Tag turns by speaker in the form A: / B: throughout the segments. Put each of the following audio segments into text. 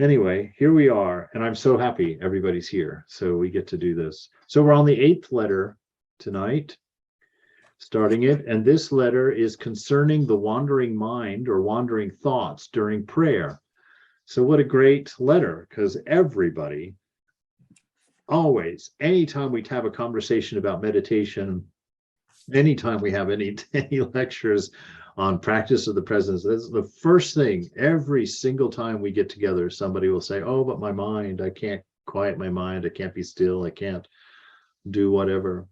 A: Anyway, here we are, and I'm so happy everybody's here. So we get to do this. So we're on the 8th letter tonight, starting it. And this letter is concerning the wandering mind or wandering thoughts during prayer. So what a great letter, because everybody, always, anytime we have a conversation about meditation, anytime we have any lectures on practice of the presence, that's the first thing. Every single time we get together, somebody will say, oh, but my mind, I can't quiet my mind, I can't be still, I can't do whatever.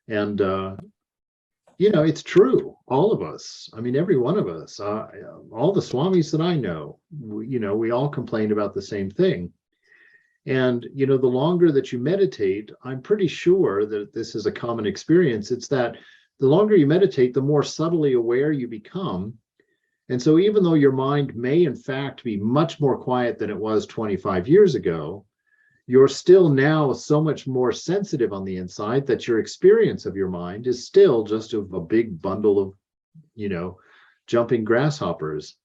A: And it's true. All of us, I mean, every one of us, all the swamis that I know, we all complain about the same thing. And, the longer that you meditate, I'm pretty sure that this is a common experience. It's that the longer you meditate, the more subtly aware you become. And so even though your mind may, in fact, be much more quiet than it was 25 years ago, you're still now so much more sensitive on the inside that your experience of your mind is still just a big bundle of, jumping grasshoppers.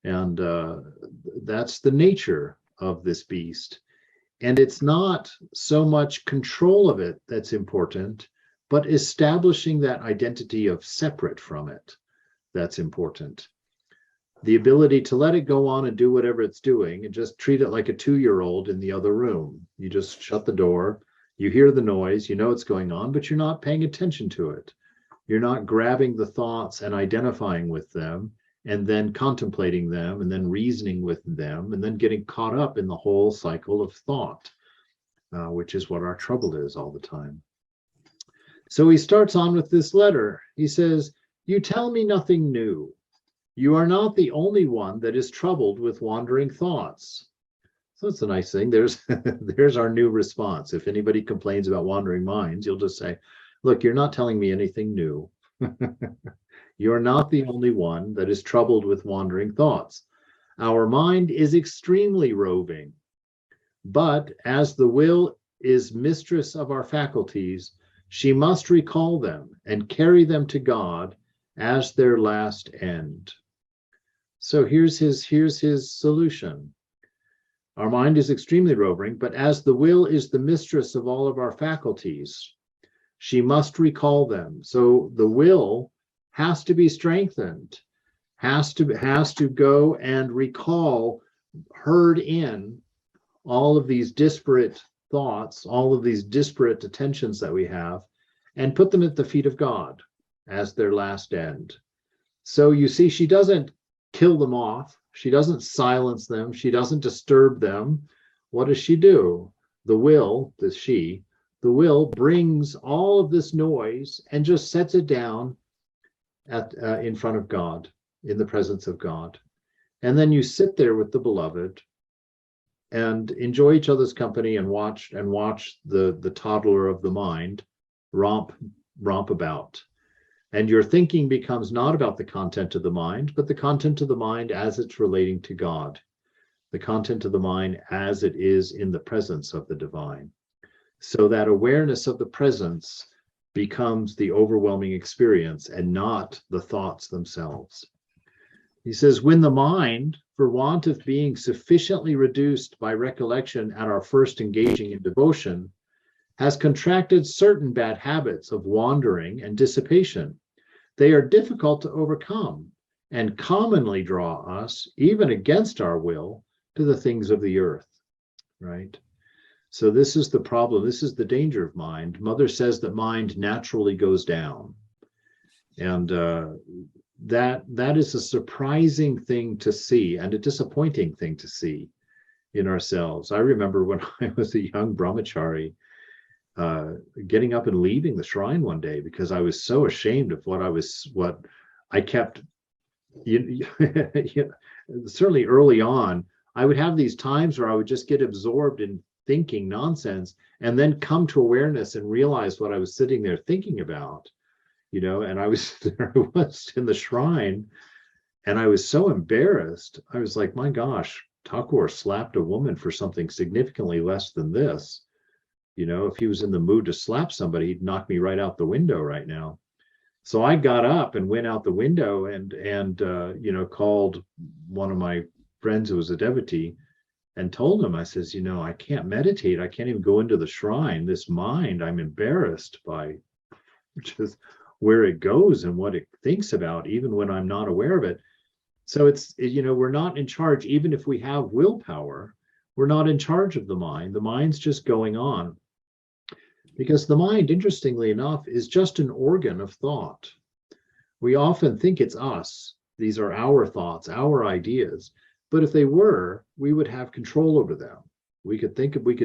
A: And that's the nature of this beast. And it's not so much control of it that's important, but establishing that identity of separate from it that's important. The ability to let it go on and do whatever it's doing and just treat it like a 2-year-old in the other room. You just shut the door, you hear the noise, you know what's going on, but you're not paying attention to it. You're not grabbing the thoughts and identifying with them and then contemplating them and then reasoning with them and then getting caught up in the whole cycle of thought, which is what our trouble is all the time. So he starts on with this letter. He says, you tell me nothing new. You are not the only one that is troubled with wandering thoughts. So that's a nice thing. There's our new response. If anybody complains about wandering minds, you'll just say, look, you're not telling me anything new. You're not the only one that is troubled with wandering thoughts. Our mind is extremely roving, but as the will is mistress of our faculties, she must recall them and carry them to God as their last end. So here's his solution. Our mind is extremely roving, but as the will is the mistress of all of our faculties, she must recall them. So the will has to be strengthened, has to go and recall, herd in all of these disparate thoughts, all of these disparate attentions that we have, and put them at the feet of God as their last end. So you see, she doesn't kill them off. She doesn't silence them. She doesn't disturb them. What does she do? The will brings all of this noise and just sets it down in front of God, in the presence of God. And then you sit there with the beloved and enjoy each other's company and watch the toddler of the mind romp about. And your thinking becomes not about the content of the mind, but the content of the mind as it's relating to God, the content of the mind as it is in the presence of the divine. So that awareness of the presence becomes the overwhelming experience and not the thoughts themselves. He says, when the mind, for want of being sufficiently reduced by recollection at our first engaging in devotion, has contracted certain bad habits of wandering and dissipation, they are difficult to overcome and commonly draw us, even against our will, to the things of the earth, right? So this is the problem. This is the danger of mind. Mother says that mind naturally goes down. And that is a surprising thing to see and a disappointing thing to see in ourselves. I remember when I was a young brahmachari, getting up and leaving the shrine one day because I was so ashamed of what I kept. Certainly early on, I would have these times where I would just get absorbed in thinking nonsense and then come to awareness and realize what I was sitting there thinking about, and I was in the shrine and I was so embarrassed. I was like, my gosh, Thakur slapped a woman for something significantly less than this. If he was in the mood to slap somebody, he'd knock me right out the window right now. So I got up and went out the window and called one of my friends who was a devotee and told him, I says, I can't meditate. I can't even go into the shrine. This mind, I'm embarrassed by just where it goes and what it thinks about, even when I'm not aware of it. So we're not in charge. Even if we have willpower, we're not in charge of the mind. The mind's just going on. Because the mind, interestingly enough, is just an organ of thought. We often think it's us. These are our thoughts, our ideas. But if they were, we would have control over them. We could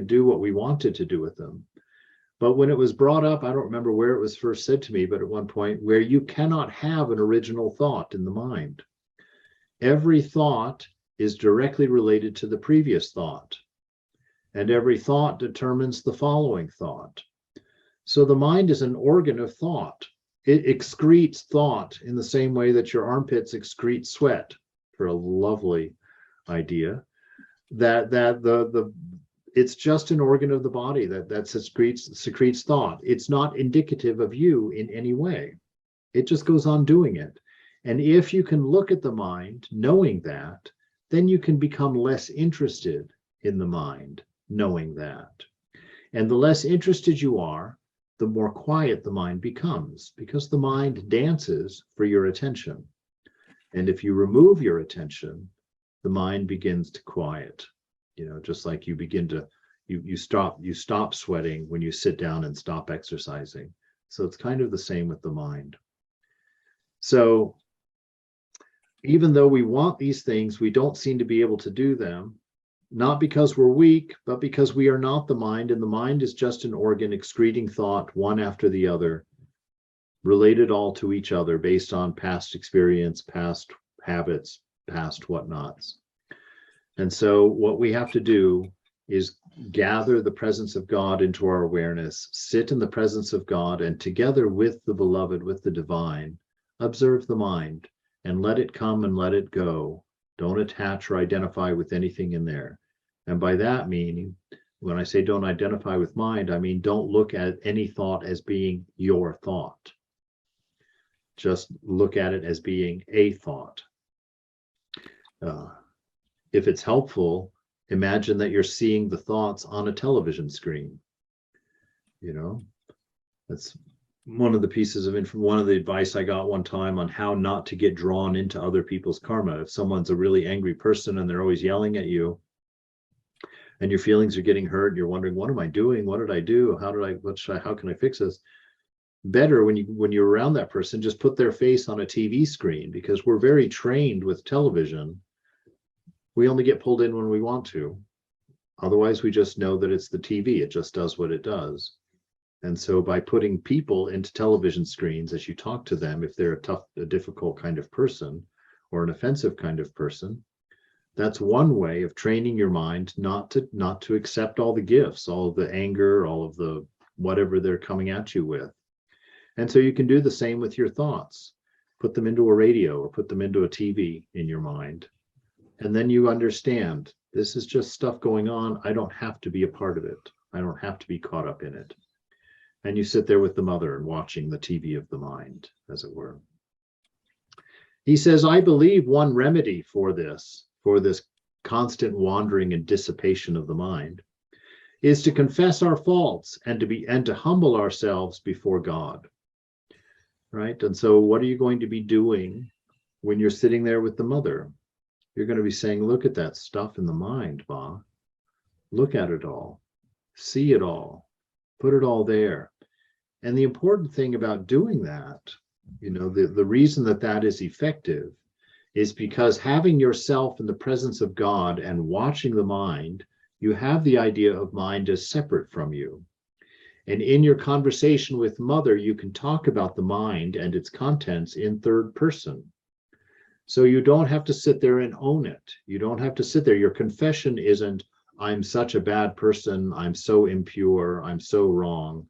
A: do what we wanted to do with them. But when it was brought up, I don't remember where it was first said to me, but at one point, where you cannot have an original thought in the mind. Every thought is directly related to the previous thought. And every thought determines the following thought. So the mind is an organ of thought. It excretes thought in the same way that your armpits excrete sweat, for a lovely idea. It's just an organ of the body that secretes thought. It's not indicative of you in any way. It just goes on doing it. And if you can look at the mind knowing that, then you can become less interested in the mind knowing that. And the less interested you are, the more quiet the mind becomes, because the mind dances for your attention. And if you remove your attention, the mind begins to quiet. Just like you begin to, you stop sweating when you sit down and stop exercising. So it's kind of the same with the mind. So even though we want these things, we don't seem to be able to do them, not because we're weak, but because we are not the mind, and the mind is just an organ excreting thought one after the other, related all to each other based on past experience, past habits, past whatnots. And so what we have to do is gather the presence of God into our awareness, sit in the presence of God, and together with the beloved, with the divine, observe the mind and let it come and let it go. Don't attach or identify with anything in there. And by that meaning, when I say don't identify with mind, I mean don't look at any thought as being your thought. Just look at it as being a thought. If it's helpful, imagine that you're seeing the thoughts on a television screen. That's one of the advice I got one time on how not to get drawn into other people's karma. If someone's a really angry person and they're always yelling at you, and your feelings are getting hurt, and you're wondering, what am I doing? What did I do? How can I fix this? Better when you're around that person, just put their face on a TV screen, because we're very trained with television. We only get pulled in when we want to. Otherwise, we just know that it's the TV. It just does what it does. And so by putting people into television screens as you talk to them, if they're a difficult kind of person or an offensive kind of person, that's one way of training your mind not to accept all the gifts, all of the anger, all of the whatever they're coming at you with. And so you can do the same with your thoughts. Put them into a radio or put them into a TV in your mind. And then you understand, this is just stuff going on. I don't have to be a part of it. I don't have to be caught up in it. And you sit there with the mother and watching the TV of the mind, as it were. He says, I believe one remedy for this constant wandering and dissipation of the mind, is to confess our faults and to humble ourselves before God. Right? And so what are you going to be doing when you're sitting there with the mother? You're going to be saying, look at that stuff in the mind, Ma. Look at it all. See it all. Put it all there. And the important thing about doing that, the reason that is effective is because having yourself in the presence of God and watching the mind, you have the idea of mind as separate from you. And in your conversation with mother, you can talk about the mind and its contents in third person. So you don't have to sit there and own it. You don't have to sit there. Your confession isn't, I'm such a bad person, I'm so impure, I'm so wrong.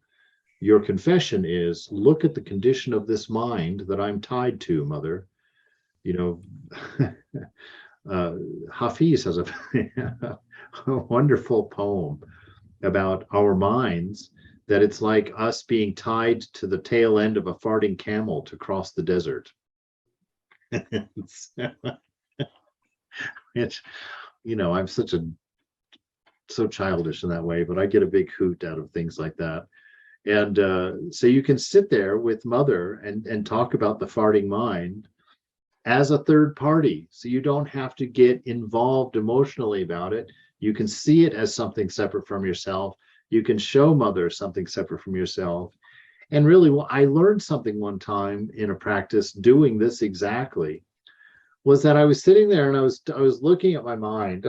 A: Your confession is, look at the condition of this mind that I'm tied to, mother. Hafiz has a wonderful poem about our minds, that it's like us being tied to the tail end of a farting camel to cross the desert. I'm such a so childish in that way, but I get a big hoot out of things like that. And so you can sit there with mother and talk about the farting mind as a third party. So you don't have to get involved emotionally about it. You can see it as something separate from yourself. You can show mother something separate from yourself. And really, well, I learned something one time in a practice doing this exactly, was that I was sitting there and I was looking at my mind,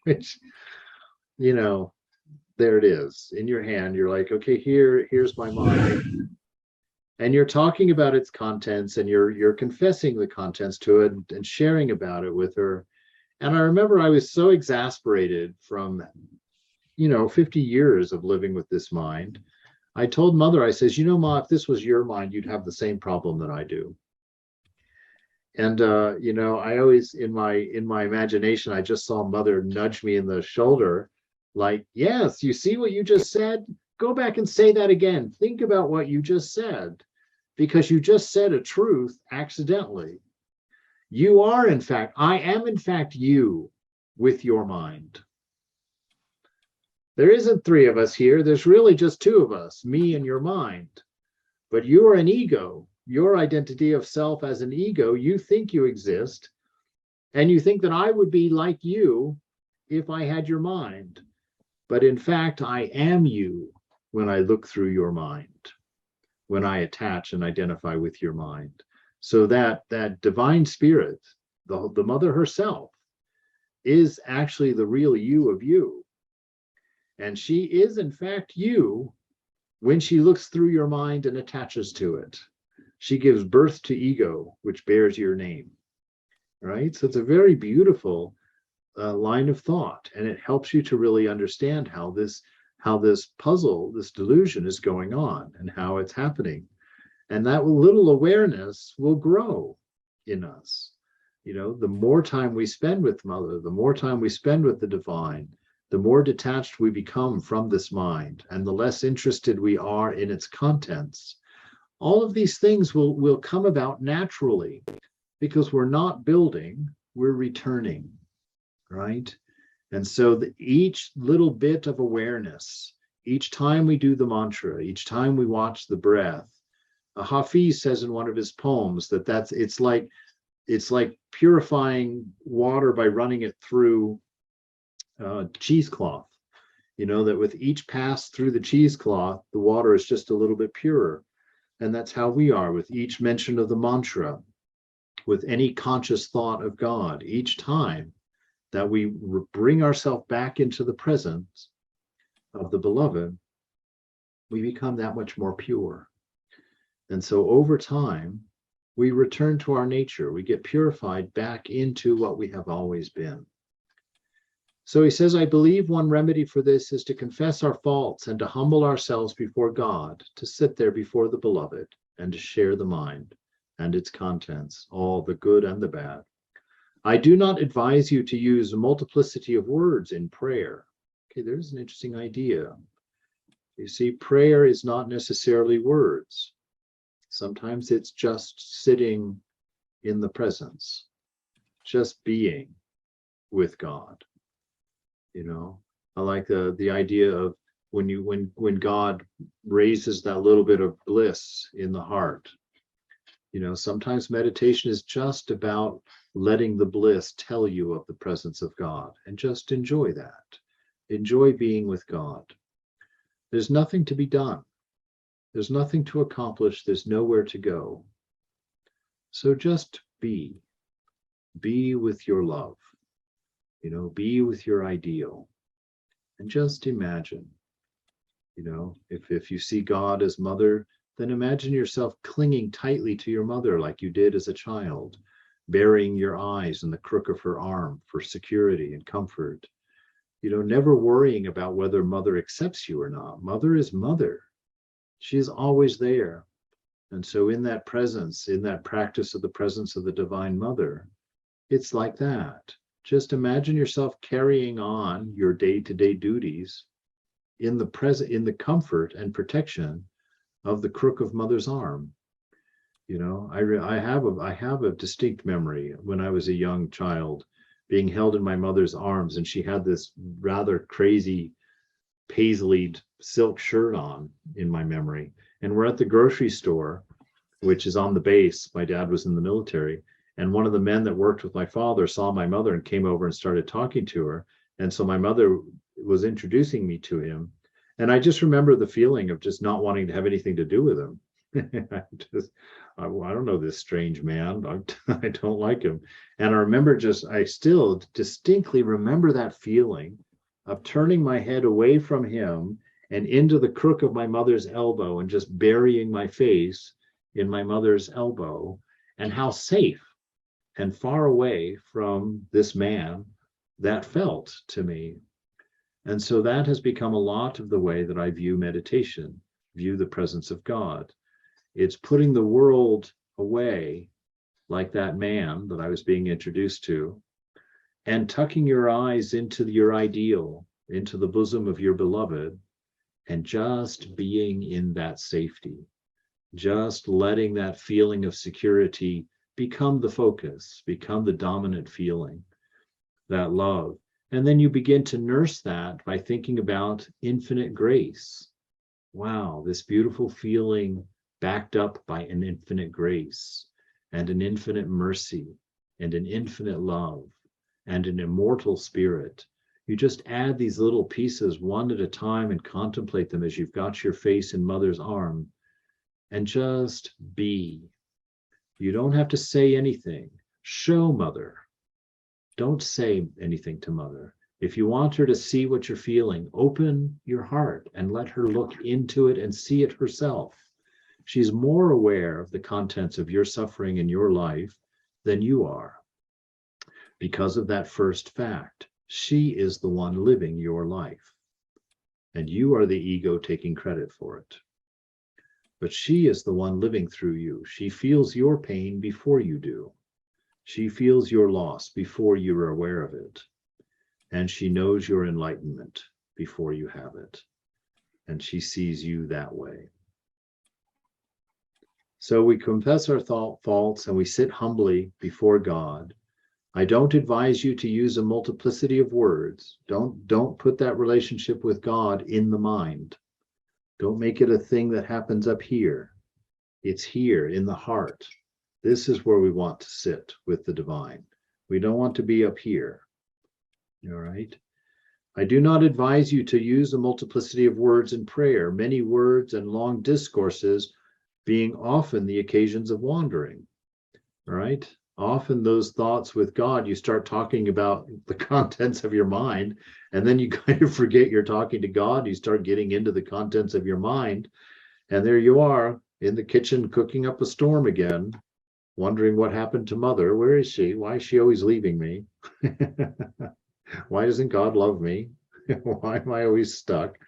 A: which, you know, there it is in your hand. You're like, okay, here's my mind. And you're talking about its contents, and you're confessing the contents to it and sharing about it with her. And I remember I was so exasperated from, 50 years of living with this mind. I told mother, I says, Ma, if this was your mind, you'd have the same problem that I do. And I always in my imagination, I just saw mother nudge me in the shoulder, like, yes, you see what you just said? Go back and say that again. Think about what you just said, because you just said a truth accidentally. You are, in fact, I am, in fact, you with your mind. There isn't three of us here. There's really just two of us, me and your mind. But you are an ego. Your identity of self as an ego, you think you exist, and you think that I would be like you if I had your mind. But in fact, I am you when I look through your mind, when I attach and identify with your mind. So that divine spirit, the mother herself, is actually the real you of you. And she is, in fact, you when she looks through your mind and attaches to it. She gives birth to ego, which bears your name, right? So it's a very beautiful line of thought, and it helps you to really understand how this puzzle, this delusion is going on and how it's happening. And that little awareness will grow in us. The more time we spend with mother, the more time we spend with the divine, the more detached we become from this mind, and the less interested we are in its contents. All of these things will come about naturally, because we're not building, we're returning, right? And so each little bit of awareness, each time we do the mantra, each time we watch the breath, Hafiz says in one of his poems that it's like purifying water by running it through cheesecloth. That with each pass through the cheesecloth, the water is just a little bit purer. And that's how we are with each mention of the mantra, with any conscious thought of God. Each time that we bring ourselves back into the presence of the beloved, we become that much more pure. And so over time, we return to our nature. We get purified back into what we have always been. So he says, I believe one remedy for this is to confess our faults and to humble ourselves before God, to sit there before the beloved and to share the mind and its contents, all the good and the bad. I do not advise you to use a multiplicity of words in prayer. Okay, there's an interesting idea. You see, prayer is not necessarily words. Sometimes it's just sitting in the presence, just being with God. I like the idea of when God raises that little bit of bliss in the heart. Sometimes meditation is just about letting the bliss tell you of the presence of God, and just enjoy that. Enjoy being with God. There's nothing to be done. There's nothing to accomplish. There's nowhere to go. So just be with your love, be with your ideal, and just imagine, if you see God as mother, then imagine yourself clinging tightly to your mother like you did as a child, burying your eyes in the crook of her arm for security and comfort, never worrying about whether mother accepts you or not. Mother is mother. She is always there. And so in that presence, in that practice of the presence of the Divine Mother, it's like that. Just imagine yourself carrying on your day-to-day duties in the comfort and protection of the crook of mother's arm. I have a distinct memory when I was a young child being held in my mother's arms, and she had this rather crazy paisleyed silk shirt on in my memory. And we're at the grocery store, which is on the base. My dad was in the military, and one of the men that worked with my father saw my mother and came over and started talking to her. And so my mother was introducing me to him. And I just remember the feeling of just not wanting to have anything to do with him. I don't know this strange man. I don't like him. And I remember I still distinctly remember that feeling of turning my head away from him and into the crook of my mother's elbow and just burying my face in my mother's elbow, and how safe and far away from this man that felt to me. And so that has become a lot of the way that I view meditation, view the presence of God. It's putting the world away, like that man that I was being introduced to, and tucking your eyes into your ideal, into the bosom of your beloved, and just being in that safety, just letting that feeling of security become the focus, become the dominant feeling, that love. And then you begin to nurse that by thinking about infinite grace. Wow, this beautiful feeling backed up by an infinite grace and an infinite mercy and an infinite love and an immortal spirit. You just add these little pieces one at a time and contemplate them as you've got your face in mother's arm, and just be. You don't have to say anything. Show mother. Don't say anything to mother. If you want her to see what you're feeling, open your heart and let her look into it and see it herself. She's more aware of the contents of your suffering in your life than you are. Because of that first fact, she is the one living your life, and you are the ego taking credit for it. But she is the one living through you. She feels your pain before you do. She feels your loss before you are aware of it. And she knows your enlightenment before you have it. And she sees you that way. So we confess our faults and we sit humbly before God. I don't advise you to use a multiplicity of words. Don't put that relationship with God in the mind. Don't make it a thing that happens up here. It's here in the heart. This is where we want to sit with the divine. We don't want to be up here. All right. I do not advise you to use a multiplicity of words in prayer, many words and long discourses being often the occasions of wandering. All right. Often those thoughts with God, you start talking about the contents of your mind, and then you kind of forget you're talking to God. You start getting into the contents of your mind, and there you are in the kitchen cooking up a storm again, wondering what happened to mother. Where is she? Why is she always leaving me? Why doesn't God love me? Why am I always stuck?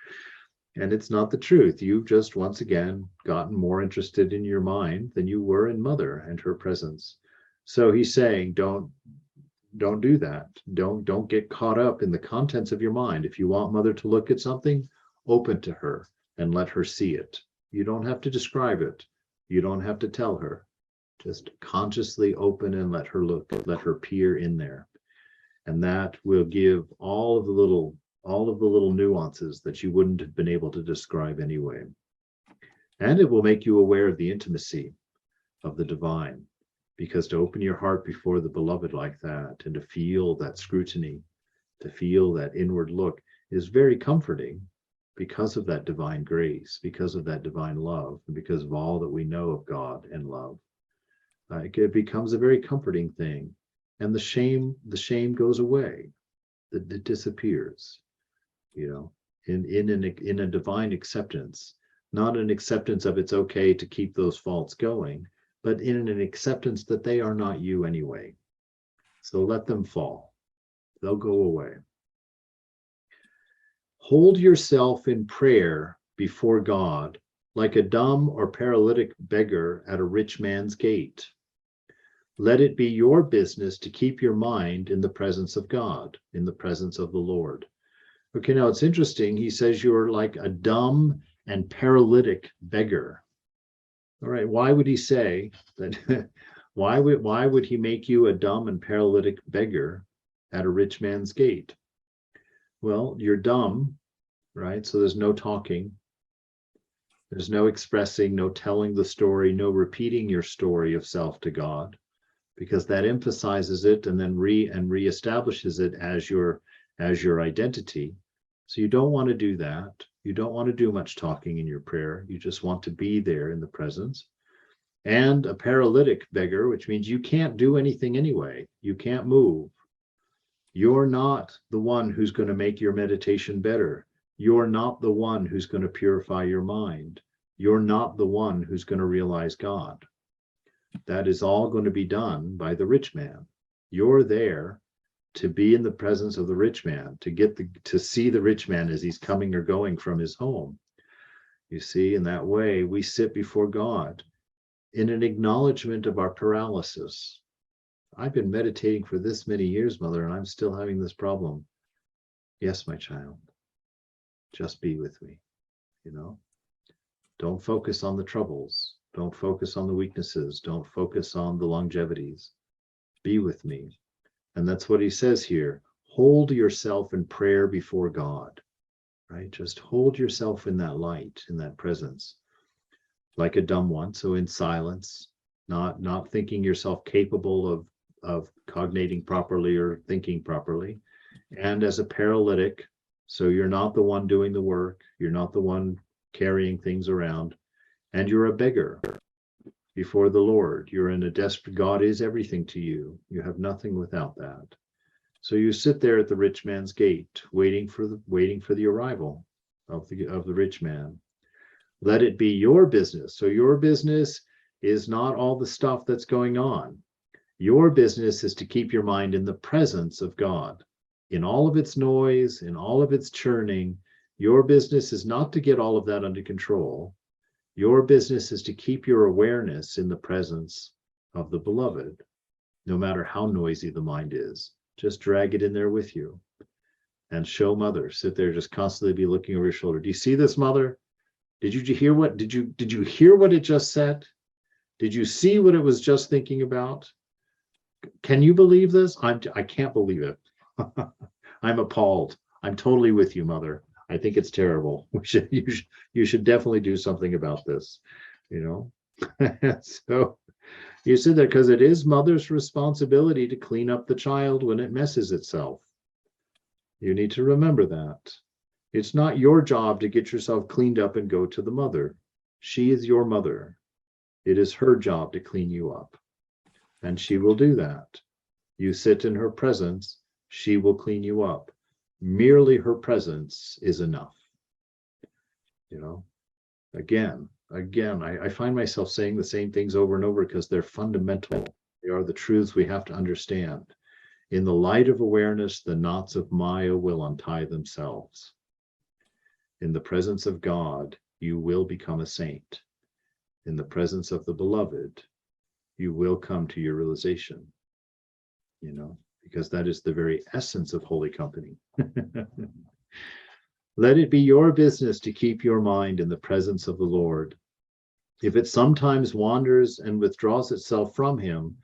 A: And it's not the truth. You've just once again gotten more interested in your mind than you were in mother and her presence. So he's saying, don't do that. Don't get caught up in the contents of your mind. If you want mother to look at something, open to her and let her see it. You don't have to describe it. You don't have to tell her. Just consciously open and let her look, let her peer in there. And that will give all of the little nuances that you wouldn't have been able to describe anyway. And it will make you aware of the intimacy of the divine. Because to open your heart before the beloved like that, and to feel that scrutiny, to feel that inward look, is very comforting because of that divine grace, because of that divine love, and because of all that we know of God and love. It becomes a very comforting thing, and the shame goes away, it disappears, in a divine acceptance, not an acceptance of it's okay to keep those faults going, but in an acceptance that they are not you anyway. So let them fall. They'll go away. Hold yourself in prayer before God like a dumb or paralytic beggar at a rich man's gate. Let it be your business to keep your mind in the presence of God, in the presence of the Lord. Okay, now it's interesting. He says you're like a dumb and paralytic beggar. All right, why would he say that? Why would he make you a dumb and paralytic beggar at a rich man's gate. Well, you're dumb, right? So there's no talking. There's no expressing, no telling the story, no repeating your story of self to God, because that emphasizes it and then reestablishes it as your identity. So you don't want to do that. You don't want to do much talking in your prayer. You just want to be there in the presence. And a paralytic beggar, which means you can't do anything anyway. You can't move. You're not the one who's going to make your meditation better. You're not the one who's going to purify your mind. You're not the one who's going to realize God. That is all going to be done by the rich man. You're there to be in the presence of the rich man, to see the rich man as he's coming or going from his home. You see, in that way, we sit before God in an acknowledgement of our paralysis. I've been meditating for this many years, Mother, and I'm still having this problem. Yes, my child, just be with me, Don't focus on the troubles. Don't focus on the weaknesses. Don't focus on the longevities. Be with me. And that's what he says here. Hold yourself in prayer before God, right? Just hold yourself in that light, in that presence, like a dumb one. So in silence, not thinking yourself capable of cognating properly or thinking properly. And as a paralytic, so you're not the one doing the work. You're not the one carrying things around. And you're a beggar before the Lord. You're in a desperate, God is everything to you. You have nothing without that. So you sit there at the rich man's gate, waiting for the arrival of the rich man. Let it be your business. So your business is not all the stuff that's going on. Your business is to keep your mind in the presence of God. In all of its noise, in all of its churning, your business is not to get all of that under control. Your business is to keep your awareness in the presence of the beloved, no matter how noisy the mind is. Just drag it in there with you and show Mother. Sit there, just constantly be looking over your shoulder. Do you see this, Mother? Did you hear what it just said? Did you see what it was just thinking about? Can you believe this? I can't believe it. I'm appalled. I'm totally with you, Mother. I think it's terrible. You should definitely do something about this, So you said that because it is Mother's responsibility to clean up the child when it messes itself. You need to remember that. It's not your job to get yourself cleaned up and go to the Mother. She is your Mother. It is her job to clean you up. And she will do that. You sit in her presence, she will clean you up. Merely her presence is enough. Again, I find myself saying the same things over and over because they're fundamental. They are the truths we have to understand. In the light of awareness, the knots of Maya will untie themselves. In the presence of God, you will become a saint. In the presence of the beloved, you will come to your realization, because that is the very essence of holy company. Let it be your business to keep your mind in the presence of the Lord. If it sometimes wanders and withdraws itself from him,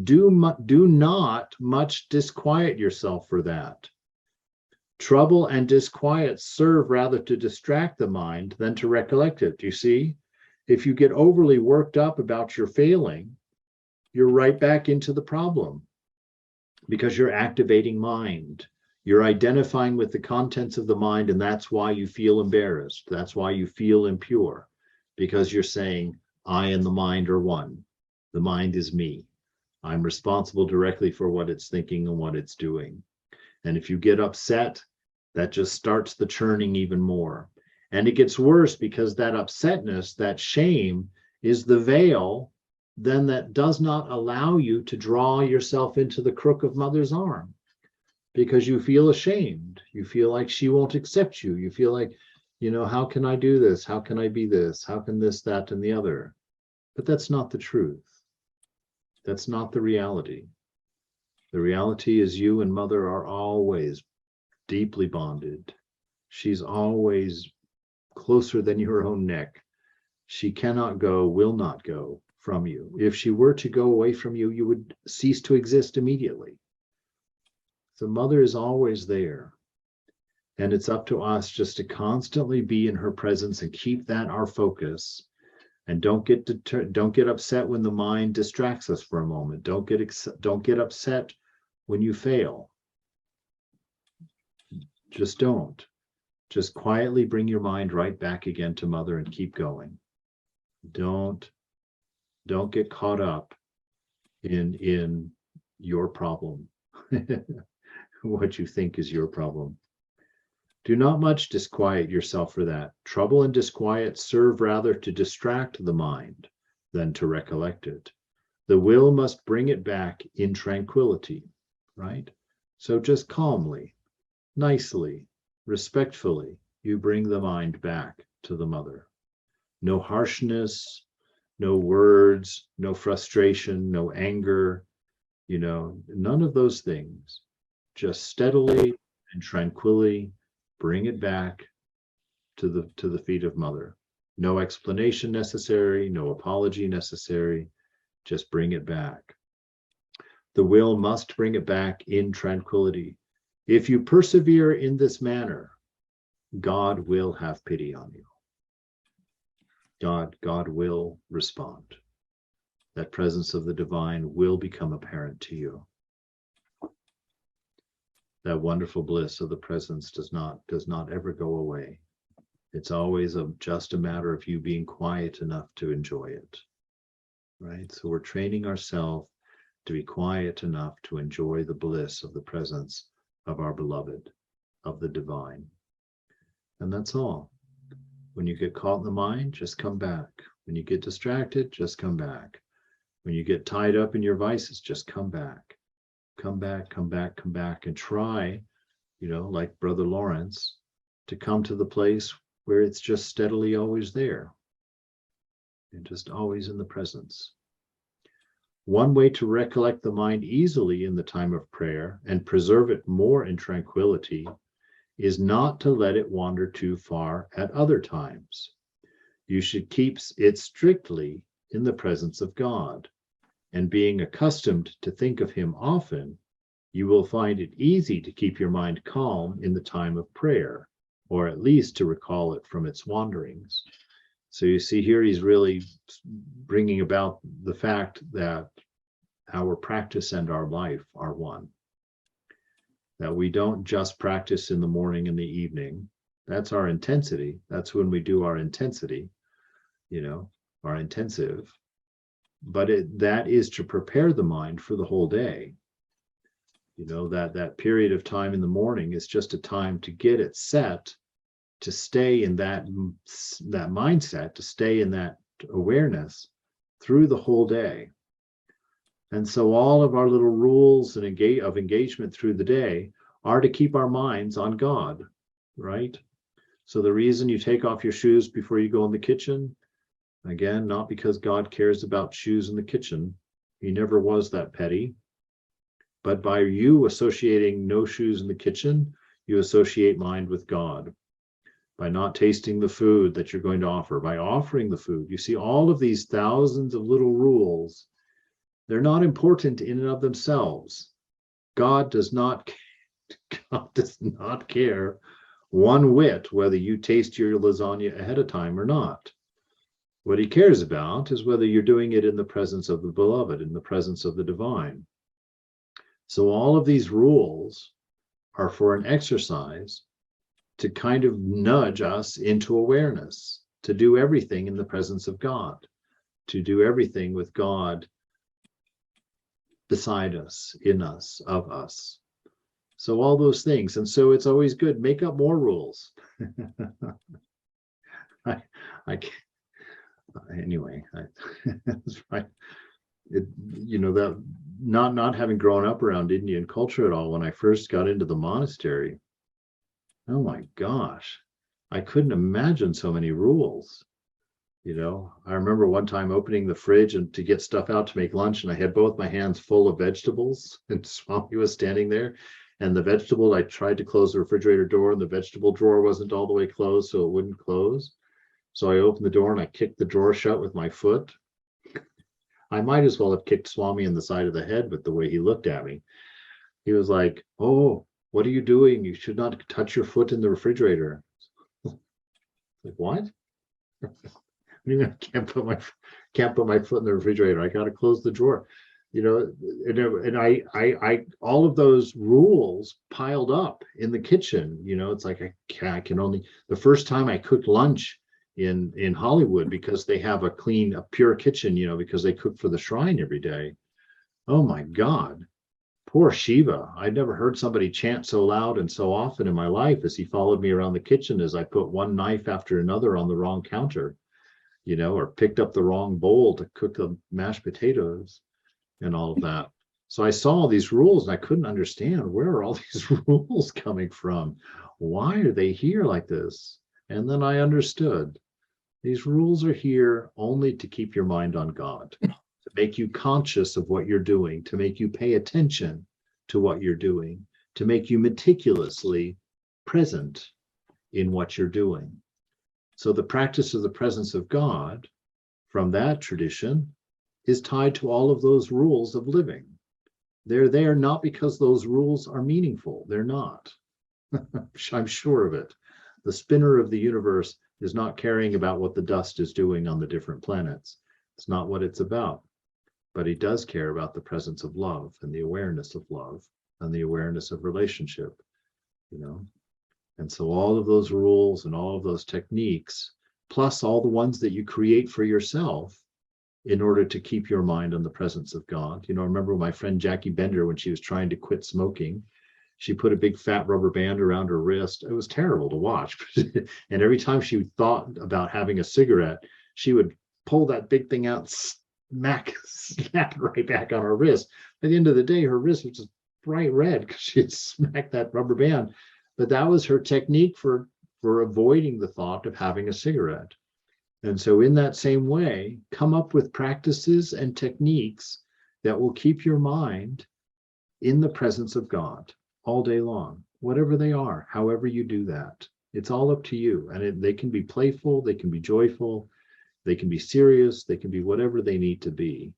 A: do not much disquiet yourself for that. Trouble and disquiet serve rather to distract the mind than to recollect it. You see, if you get overly worked up about your failing, you're right back into the problem because you're activating mind. You're identifying with the contents of the mind, and that's why you feel embarrassed. That's why you feel impure, because you're saying, I and the mind are one. The mind is me. I'm responsible directly for what it's thinking and what it's doing. And if you get upset, that just starts the churning even more. And it gets worse because that upsetness, that shame, is the veil then that does not allow you to draw yourself into the crook of Mother's arm, because you feel ashamed. You feel like she won't accept you. You feel like, how can I do this? How can I be this? How can this, that, and the other? But that's not the truth. That's not the reality. The reality is you and Mother are always deeply bonded. She's always closer than your own neck. She cannot go, will not go from you. If she were to go away from you, you would cease to exist immediately. The mother is always there. And it's up to us just to constantly be in her presence and keep that our focus. And don't get upset when the mind distracts us for a moment. Don't get upset when you fail. Just don't. Just quietly bring your mind right back again to mother and keep going. Don't get caught up in your problem, what you think is your problem. Do not much disquiet yourself for that. Trouble and disquiet serve rather to distract the mind than to recollect it. The will must bring it back in tranquility, right? So just calmly, nicely, respectfully, you bring the mind back to the mother. No harshness, no words, no frustration, no anger, none of those things. Just steadily and tranquilly bring it back to the feet of mother. No explanation necessary, no apology necessary. Just bring it back. The will must bring it back in tranquility. If you persevere in this manner, God will have pity on you. God will respond. That presence of the divine will become apparent to you. That wonderful bliss of the presence does not ever go away. It's always just a matter of you being quiet enough to enjoy it, right? So we're training ourselves to be quiet enough to enjoy the bliss of the presence of our beloved, of the divine. And that's all. When you get caught in the mind, just come back. When you get distracted, just come back. When you get tied up in your vices, just come back. Come back, come back, come back, and try, like Brother Lawrence, to come to the place where it's just steadily always there and just always in the presence. One way to recollect the mind easily in the time of prayer and preserve it more in tranquility is not to let it wander too far at other times. You should keep it strictly in the presence of God. And being accustomed to think of him often, you will find it easy to keep your mind calm in the time of prayer, or at least to recall it from its wanderings. So you see here, he's really bringing about the fact that our practice and our life are one. That we don't just practice in the morning and the evening. That's our intensity. That's when we do our intensity, our intensive. But that is to prepare the mind for the whole day. That period of time in the morning is just a time to get it set, to stay in that mindset, to stay in that awareness through the whole day. And so all of our little rules of engagement through the day are to keep our minds on God, right? So the reason you take off your shoes before you go in the kitchen, again, not because God cares about shoes in the kitchen. He never was that petty. But by you associating no shoes in the kitchen, you associate mind with God. By not tasting the food that you're going to offer, by offering the food. You see, all of these thousands of little rules, they're not important in and of themselves. God does not care one whit whether you taste your lasagna ahead of time or not. What he cares about is whether you're doing it in the presence of the beloved, in the presence of the divine. So all of these rules are for an exercise to kind of nudge us into awareness, to do everything in the presence of God, to do everything with God beside us, in us, of us. So all those things. And so it's always good. Make up more rules. That's right. That not having grown up around Indian culture at all, when I first got into the monastery, oh my gosh, I couldn't imagine so many rules. I remember one time opening the fridge and to get stuff out to make lunch, and I had both my hands full of vegetables, and Swami was standing there, and the vegetable, I tried to close the refrigerator door, and the vegetable drawer wasn't all the way closed, so it wouldn't close. So I opened the door and I kicked the drawer shut with my foot. I might as well have kicked Swami in the side of the head with the way he looked at me. He was like, "Oh, what are you doing? You should not touch your foot in the refrigerator." Like, what? What do you mean I can't put my foot in the refrigerator? I got to close the drawer. And I all of those rules piled up in the kitchen. It's like I can only, the first time I cooked lunch in Hollywood, because they have a pure kitchen, because they cook for the shrine every day. Oh my God, poor Shiva. I'd never heard somebody chant so loud and so often in my life as he followed me around the kitchen as I put one knife after another on the wrong counter, or picked up the wrong bowl to cook the mashed potatoes and all of that. So I saw all these rules and I couldn't understand, where are all these rules coming from? Why are they here like this? And then I understood. These rules are here only to keep your mind on God, to make you conscious of what you're doing, to make you pay attention to what you're doing, to make you meticulously present in what you're doing. So the practice of the presence of God, from that tradition, is tied to all of those rules of living. They're there not because those rules are meaningful. They're not. I'm sure of it. The spinner of the universe is not caring about what the dust is doing on the different planets. It's not what it's about. But he does care about the presence of love and the awareness of love and the awareness of relationship, And so all of those rules and all of those techniques, plus all the ones that you create for yourself in order to keep your mind on the presence of God. I remember my friend Jackie Bender, when she was trying to quit smoking, she put a big fat rubber band around her wrist. It was terrible to watch. And every time she thought about having a cigarette, she would pull that big thing out, snap it right back on her wrist. At the end of the day, her wrist was just bright red because she had smacked that rubber band. But that was her technique for avoiding the thought of having a cigarette. And so in that same way, come up with practices and techniques that will keep your mind in the presence of God all day long, whatever they are, however you do that. It's all up to you. And they can be playful, they can be joyful, they can be serious, they can be whatever they need to be.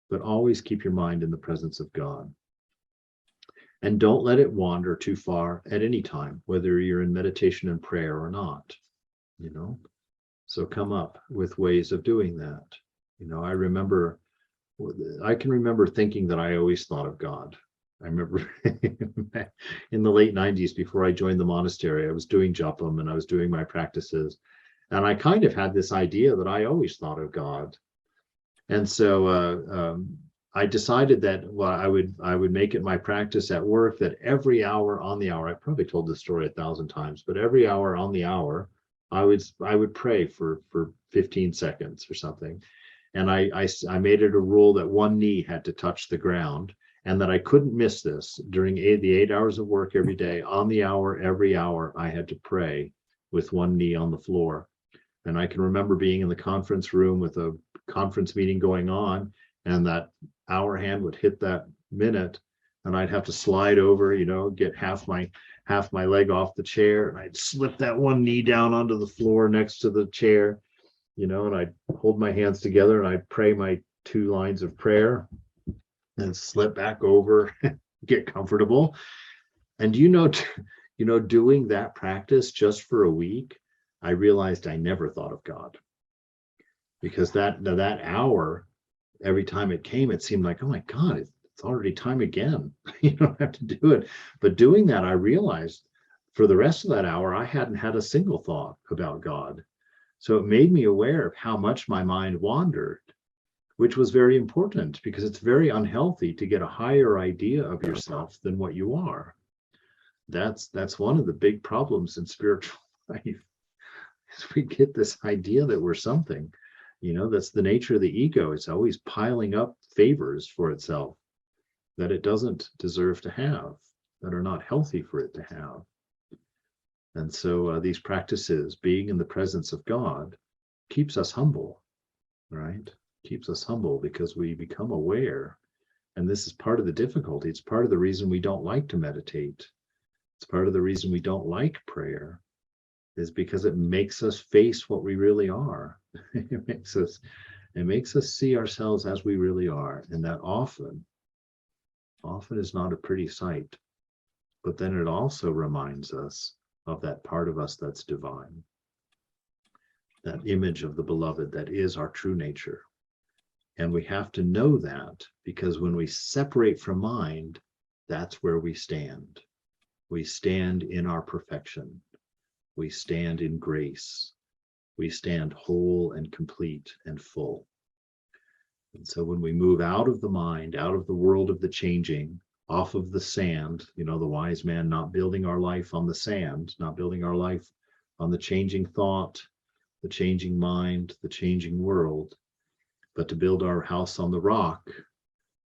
A: But always keep your mind in the presence of God. And don't let it wander too far at any time, whether you're in meditation and prayer or not, So come up with ways of doing that. I can remember thinking that I always thought of God. I remember in the late 90s, before I joined the monastery, I was doing japam and I was doing my practices. And I kind of had this idea that I always thought of God. And so I decided that I would make it my practice at work that every hour on the hour, I probably told this story 1,000 times, but every hour on the hour, I would pray for 15 seconds or something. And I made it a rule that one knee had to touch the ground, and that I couldn't miss this during the 8 hours of work every day. On the hour, every hour, I had to pray with one knee on the floor. And I can remember being in the conference room with a conference meeting going on, and that hour hand would hit that minute, and I'd have to slide over, get half my leg off the chair, and I'd slip that one knee down onto the floor next to the chair, and I'd hold my hands together and I'd pray my 2 lines of prayer and slip back over, get comfortable. And doing that practice just for a week, I realized I never thought of God, because that hour, every time it came, it seemed like, oh my God, it's already time again. You don't have to do it. But doing that, I realized for the rest of that hour, I hadn't had a single thought about God. So it made me aware of how much my mind wandered, which was very important, because it's very unhealthy to get a higher idea of yourself than what you are. That's one of the big problems in spiritual life, is we get this idea that we're something. That's the nature of the ego. It's always piling up favors for itself that it doesn't deserve to have, that are not healthy for it to have. And so these practices, being in the presence of God, keeps us humble, right? Keeps us humble because we become aware. And this is part of the difficulty. It's part of the reason we don't like to meditate. It's part of the reason we don't like prayer, is because it makes us face what we really are. It makes us see ourselves as we really are. And that often often is not a pretty sight. But then it also reminds us of that part of us that's divine, that image of the beloved that is our true nature. And we have to know that, because when we separate from mind, that's where we stand. We stand in our perfection. We stand in grace. We stand whole and complete and full. And so when we move out of the mind, out of the world of the changing, off of the sand, the wise man not building our life on the sand, not building our life on the changing thought, the changing mind, the changing world, but to build our house on the rock.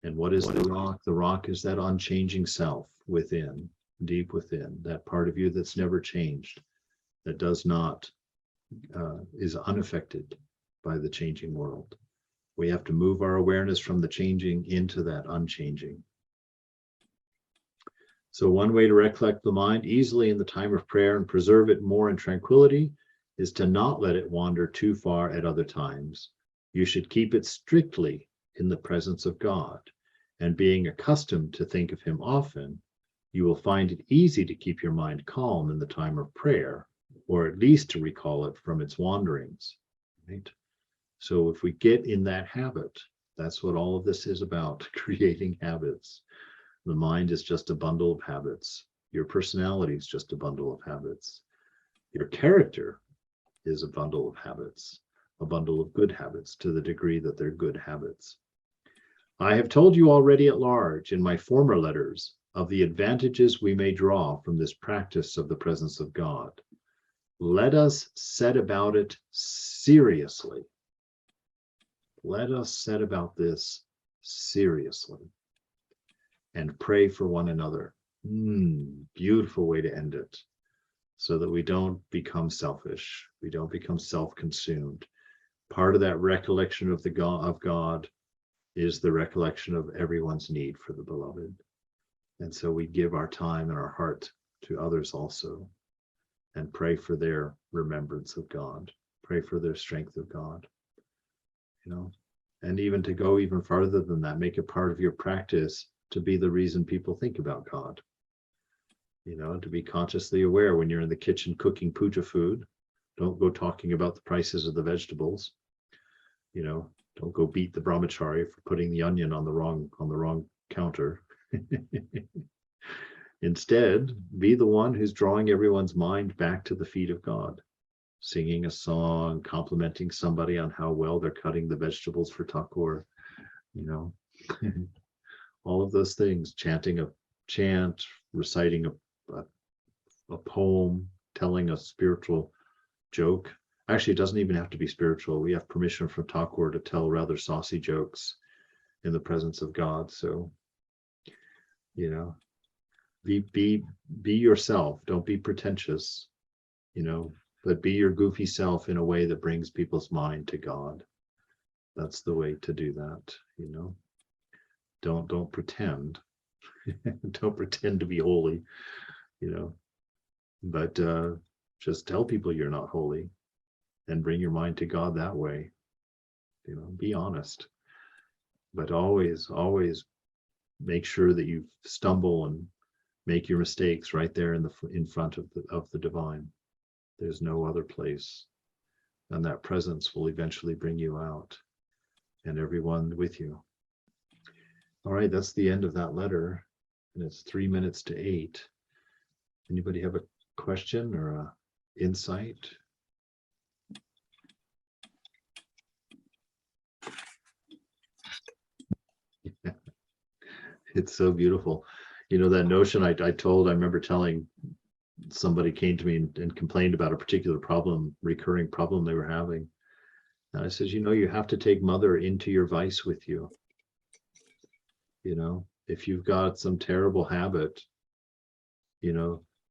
A: And what is the rock? The rock is that unchanging self within, deep within, that part of you that's never changed, that does not, is unaffected by the changing world. We have to move our awareness from the changing into that unchanging. So one way to recollect the mind easily in the time of prayer and preserve it more in tranquility is to not let it wander too far at other times. You should keep it strictly in the presence of God, and being accustomed to think of him often, you will find it easy to keep your mind calm in the time of prayer, or at least to recall it from its wanderings, right? So if we get in that habit, that's what all of this is about, creating habits. The mind is just a bundle of habits. Your personality is just a bundle of habits. Your character is a bundle of habits, a bundle of good habits to the degree that they're good habits. I have told you already at large in my former letters of the advantages we may draw from this practice of the presence of God. Let us set about it seriously. Let us set about this seriously and pray for one another. Beautiful way to end it, so that we don't become selfish. We don't become self-consumed. Part of that recollection of God is the recollection of everyone's need for the beloved. And so we give our time and our heart to others also, and pray for their remembrance of God, pray for their strength of God, and even to go even farther than that, make it part of your practice to be the reason people think about God, to be consciously aware when you're in the kitchen cooking puja food. Don't go talking about the prices of the vegetables. Don't go beat the brahmachari for putting the onion on the wrong counter. Instead, be the one who's drawing everyone's mind back to the feet of God, singing a song, complimenting somebody on how well they're cutting the vegetables for Thakur, all of those things, chanting a chant, reciting a poem, telling a spiritual joke. Actually, it doesn't even have to be spiritual. We have permission from Thakur to tell rather saucy jokes in the presence of God. So, be yourself. Don't be pretentious, but be your goofy self in a way that brings people's mind to God. That's the way to do that, Don't pretend. Don't pretend to be holy, but just tell people you're not holy and bring your mind to God that way. Be honest, but always make sure that you stumble and make your mistakes right there in front of the divine. There's no other place, and that presence will eventually bring you out and everyone with you. All right, that's the end of that letter, and it's 3 minutes to 8. Anybody have a question or a insight? It's so beautiful. That notion I remember telling somebody came to me and complained about a particular recurring problem they were having. And I said, you have to take mother into your vice with you. If you've got some terrible habit,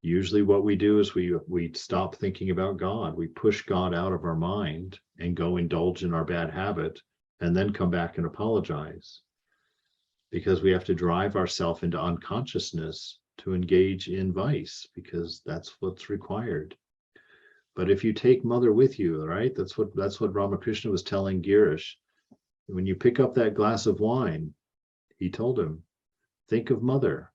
A: usually what we do is we stop thinking about God. We push God out of our mind and go indulge in our bad habit and then come back and apologize, because we have to drive ourselves into unconsciousness to engage in vice, because that's what's required. But if you take mother with you, right, that's what Ramakrishna was telling Girish. When you pick up that glass of wine, he told him, Think of mother.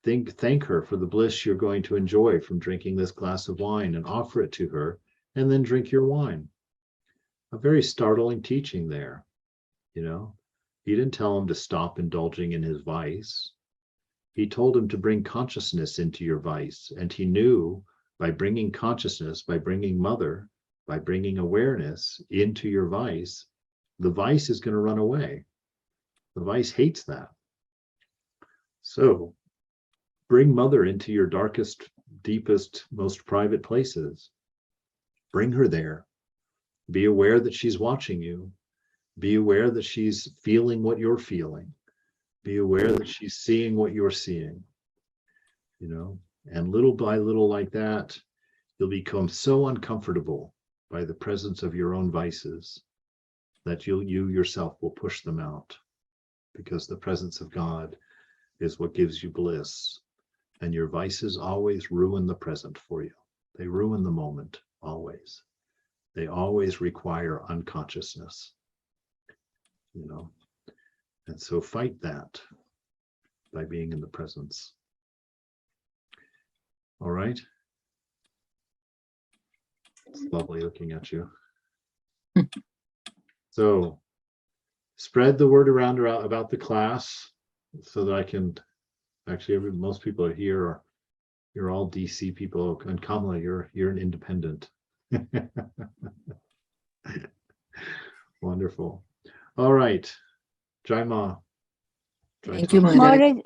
A: Thank her for the bliss you're going to enjoy from drinking this glass of wine, and offer it to her, and then drink your wine. A very startling teaching there. You know, he didn't tell him to stop indulging in his vice. He told him to bring consciousness into your vice. And he knew by bringing consciousness, by bringing mother, by bringing awareness into your vice, the vice is going to run away. The vice hates that. So bring mother into your darkest, deepest, most private places. Bring her there. Be aware that she's watching you. Be aware that she's feeling what you're feeling. Be aware that she's seeing what you're seeing. You know, and little by little like that, you'll become so uncomfortable by the presence of your own vices that you yourself will push them out, because the presence of God is what gives you bliss. And your vices always ruin the present for you. They ruin the moment, always. They always require unconsciousness, you know. And so fight that by being in the presence. All right. It's lovely looking at you. So spread the word around about the class so that I can, actually most people are here, you're all DC people, and Kamala, you're an independent. Wonderful. All right. Jai Ma.
B: Thank you, Maharaj.